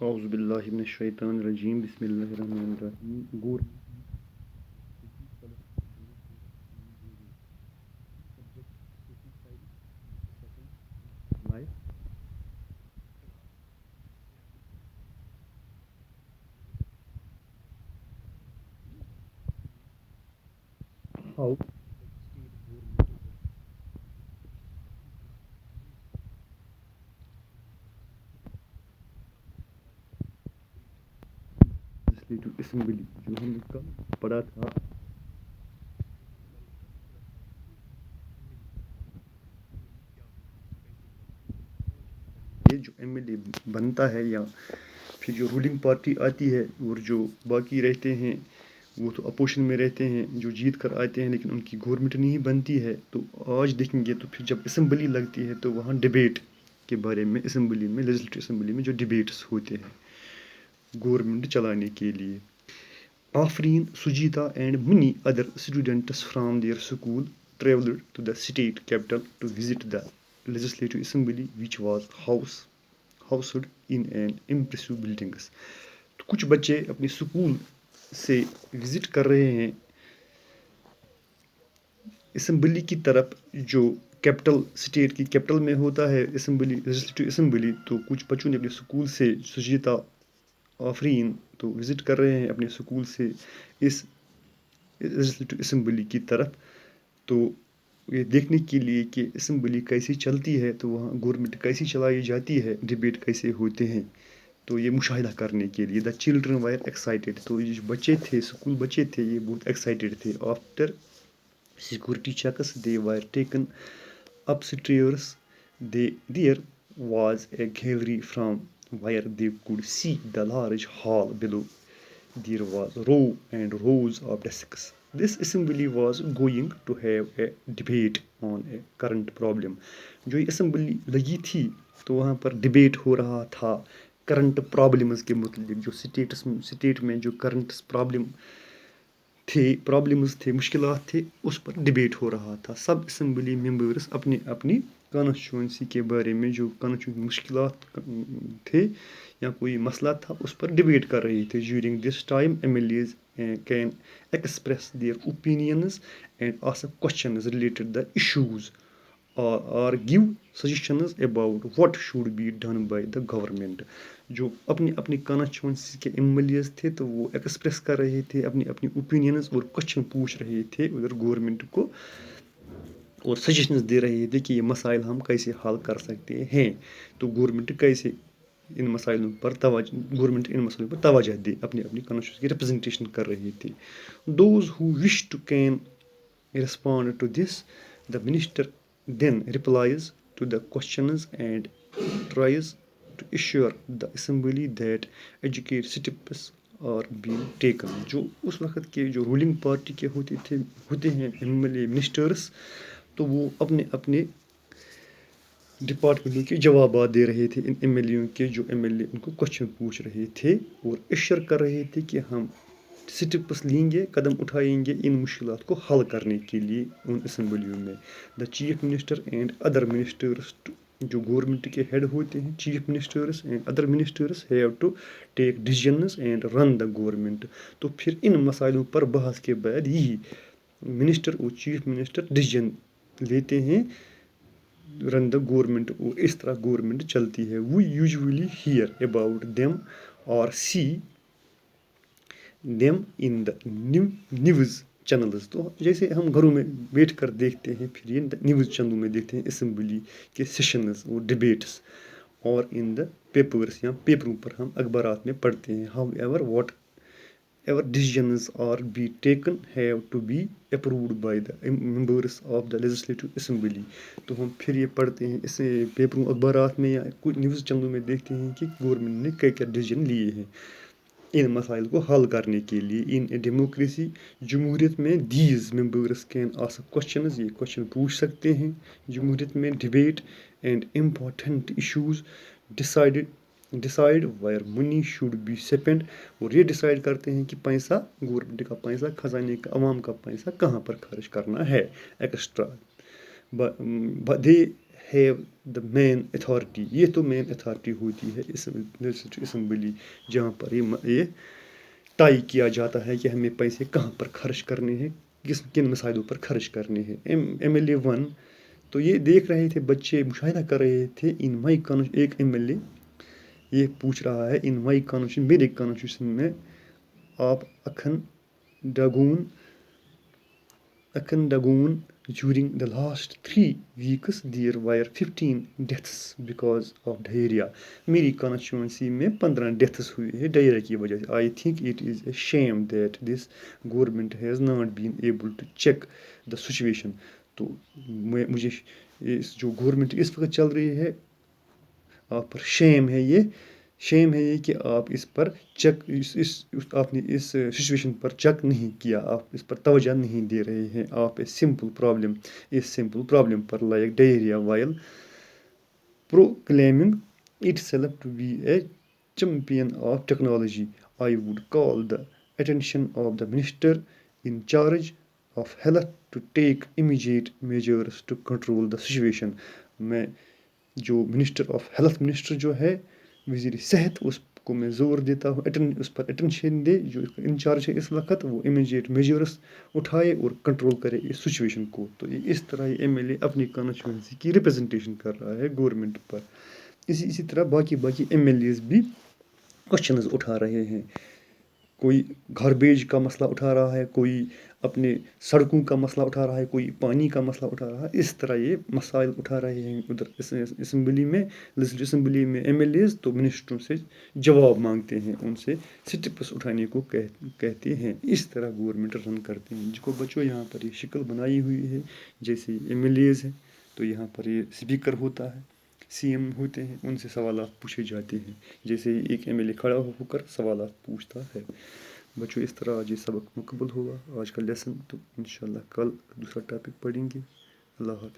اعوذ باللہ من الشیطان الرجیم بسم اللہ الرحمن الرحیم گور ہاؤ لیجسلیٹو اسمبلی جو ہم اس کا پڑھا تھا یہ جو ایم ایل اے بنتا ہے یا پھر جو رولنگ پارٹی آتی ہے اور جو باقی رہتے ہیں وہ تو اپوزیشن میں رہتے ہیں جو جیت کر آتے ہیں لیکن ان کی گورنمنٹ نہیں بنتی ہے. تو آج دیکھیں گے تو پھر جب اسمبلی لگتی ہے تو وہاں ڈبیٹ کے بارے میں اسمبلی میں لیجسلیٹو اسمبلی میں جو ڈبیٹس ہوتے ہیں گورنمنٹ چلانے کے لیے. Afreen Sujitha and many other students from their school travelled to the state capital to visit the legislative assembly which was housed in an impressive buildings. تو کچھ بچے اپنے اسکول سے وزٹ کر رہے ہیں اسمبلی کی طرف جو کیپٹل اسٹیٹ کی کیپٹل میں ہوتا ہے اسمبلی لیجسلیٹو اسمبلی. تو کچھ بچوں نے اپنے اسکول سے سجیتا آفرین تو وزٹ کر رہے ہیں اپنے اسکول سے اس لیجسلیٹو اسمبلی کی طرف. تو یہ دیکھنے کے لیے کہ اسمبلی کیسی چلتی ہے تو وہاں گورنمنٹ کیسی چلائی جاتی ہے ڈبیٹ کیسے ہوتے ہیں تو یہ مشاہدہ کرنے کے لیے. The children wire excited. تو یہ جو بچے تھے اسکول بچے تھے یہ بہت ایکسائٹیڈ تھے. After security checks they were taken up stairs there was a gallery from where they could see the large hall below. There was row and rows of desks. This assembly was going to have a debate on a current problem. جو یہ assembly لگی تھی تو وہاں پر debate ہو رہا تھا current problems کے متعلق. جو اسٹیٹ میں جو کرنٹ پرابلمز تھے مشکلات تھے اس پر ڈبیٹ ہو رہا تھا. سب اسمبلی ممبرس اپنی اپنی کانسٹیچوئنسی کے بارے میں جو کانسٹیچوئنسی مشکلات تھے یا کوئی مسئلہ تھا اس پر ڈبیٹ کر رہے تھے. During this time M L As can express their opinions and ask questions related the issues اور give suggestions about what should be done by the government. جو اپنی اپنی کانسٹیچوئنسی کے ایم ایل ایز تھے تو وہ ایکسپریس کر رہے تھے اپنی اپنی اوپینینز اور کوشچن پوچھ رہے تھے ادھر گورنمنٹ کو اور سجیشنز دے رہے تھے کہ یہ مسائل ہم کیسے حل کر سکتے ہیں. تو گورنمنٹ کیسے ان مسائلوں پر توجہ دے اپنی اپنی کانسٹیچوئنسی کی ریپرزنٹیشن کر رہے تھے. Those who wish to can respond to this the minister then replies to the questions and tries to assure the assembly that adequate steps are being taken. جو اس وقت کے جو رولنگ پارٹی کے ہوتے ہیں ایم ایل اے منسٹرس تو وہ اپنے اپنے ڈپارٹمنٹوں کے جوابات دے رہے تھے ان ایم ایل اے کے جو ایم ایل اے ان کو کوشچن پوچھ رہے تھے اور ایشور کر رہے تھے کہ ہم اسٹیپس لیں گے قدم اٹھائیں گے ان مشکلات کو حل کرنے کے لیے ان اسمبلیوں میں. The chief minister and other ministers جو گورنمنٹ کے ہیڈ ہوتے ہیں chief ministers and other ministers have to take decisions and run the government. تو پھر ان مسائلوں پر بحث کے بعد یہی منسٹر اور چیف منسٹر ڈیسیژن لیتے ہیں رن دا گورنمنٹ اور اس طرح گورنمنٹ چلتی ہے. We usually hear about them اور see them in the news channels. تو جیسے ہم گھروں میں بیٹھ کر دیکھتے ہیں پھر یہ نیوز چینلوں میں دیکھتے ہیں اسمبلی کے سیشنز اور ڈبیٹس اور ان دا پیپرس یا پیپروں پر ہم اخبارات میں پڑھتے ہیں. However whatever decisions are be taken have to be approved by the members of the legislative assembly. تو ہم پھر یہ پڑھتے ہیں اس پیپروں اخبارات میں یا کچھ نیوز چینلوں میں دیکھتے ہیں کہ گورنمنٹ نے کیا کیا ڈیسیژن لیے ہیں ان مسائل کو حل کرنے کے لیے. ان ڈیموکریسی جمہوریت میں these members can ask questions یہ کوشچن پوچھ سکتے ہیں. جمہوریت میں debate and important issues decide where money should be spend. اور یہ ڈیسائڈ کرتے ہیں کہ پیسہ گورنمنٹ کا پیسہ خزانے کا عوام کا پیسہ کہاں پر خرچ کرنا ہے extra. They have the main authority. یہ تو مین اتھارٹی ہوتی ہے اسمبلی، جہاں پر یہ طے کیا جاتا ہے کہ ہمیں پیسے کہاں پر خرچ کرنے ہیں، کن مسائلوں پر خرچ کرنے ہیں۔ ایم ایل اے ون تو یہ دیکھ رہے تھے، بچے مشاہدہ کر رہے تھے ان مائی ایک ایم ایل اے یہ پوچھ رہا ہے ان مائی کانسٹیٹیوشن، میرے کانسٹیٹیوشن میں آپ اکھن ڈگون during the last 3 weeks there were 15 deaths because of diarrhea. میری کانسٹیچوئنسی میں 15 ڈیتھس ہوئے ہیں ڈائریا کی وجہ سے۔ I think it is a shame that this government has not been able to check the situation. تو مجھے جو گورنمنٹ اس وقت چل رہی ہے آپ پر شیم ہے یہ کہ آپ اس پر چیک آپ نے اس سچویشن پر چیک نہیں کیا، آپ اس پر توجہ نہیں دے رہے ہیں۔ آپ اس سمپل پرابلم پر like diarrhoea while proclaiming itself to be a champion of technology. I would call the attention of the minister in charge of health to take immediate measures to control the situation. میں جو minister of health minister جو ہے وزیر صحت، اس کو میں زور دیتا ہوں اس پر اٹینشن دے، جو انچارج ہے اس وقت، وہ امیجیٹ میجرس اٹھائے اور کنٹرول کرے اس سچویشن کو۔ تو اس طرح یہ ایم ایل اے اپنی کانسٹیچوئنسی کی ریپرزنٹیشن کر رہا ہے گورنمنٹ پر۔ اسی طرح باقی ایم ایل ایز بھی کوشچنز اٹھا رہے ہیں، کوئی گاربیج کا مسئلہ اٹھا رہا ہے، کوئی اپنے سڑکوں کا مسئلہ اٹھا رہا ہے، کوئی پانی کا مسئلہ اٹھا رہا ہے۔ اس طرح یہ مسائل اٹھا رہے ہیں ادھر اسمبلی میں، لیجسلیٹو اسمبلی میں ایم ایل ایز تو منسٹروں سے جواب مانگتے ہیں، ان سے سٹیپس اٹھانے کو کہتے ہیں۔ اس طرح گورنمنٹ رن کرتے ہیں۔ جس کو بچوں یہاں پر یہ شکل بنائی ہوئی ہے، جیسے ایم ایل ایز ہیں تو یہاں پر یہ اسپیکر ہوتا ہے، سی ایم ہوتے ہیں، ان سے سوالات پوچھے جاتے ہیں، جیسے ایک ایم ایل اے کھڑا ہو کر سوالات پوچھتا ہے۔ بچوں اس طرح آج یہ سبق مکمل ہوا، آج کا لیسن۔ تو انشاءاللہ کل دوسرا ٹاپک پڑھیں گے۔ اللہ حافظ۔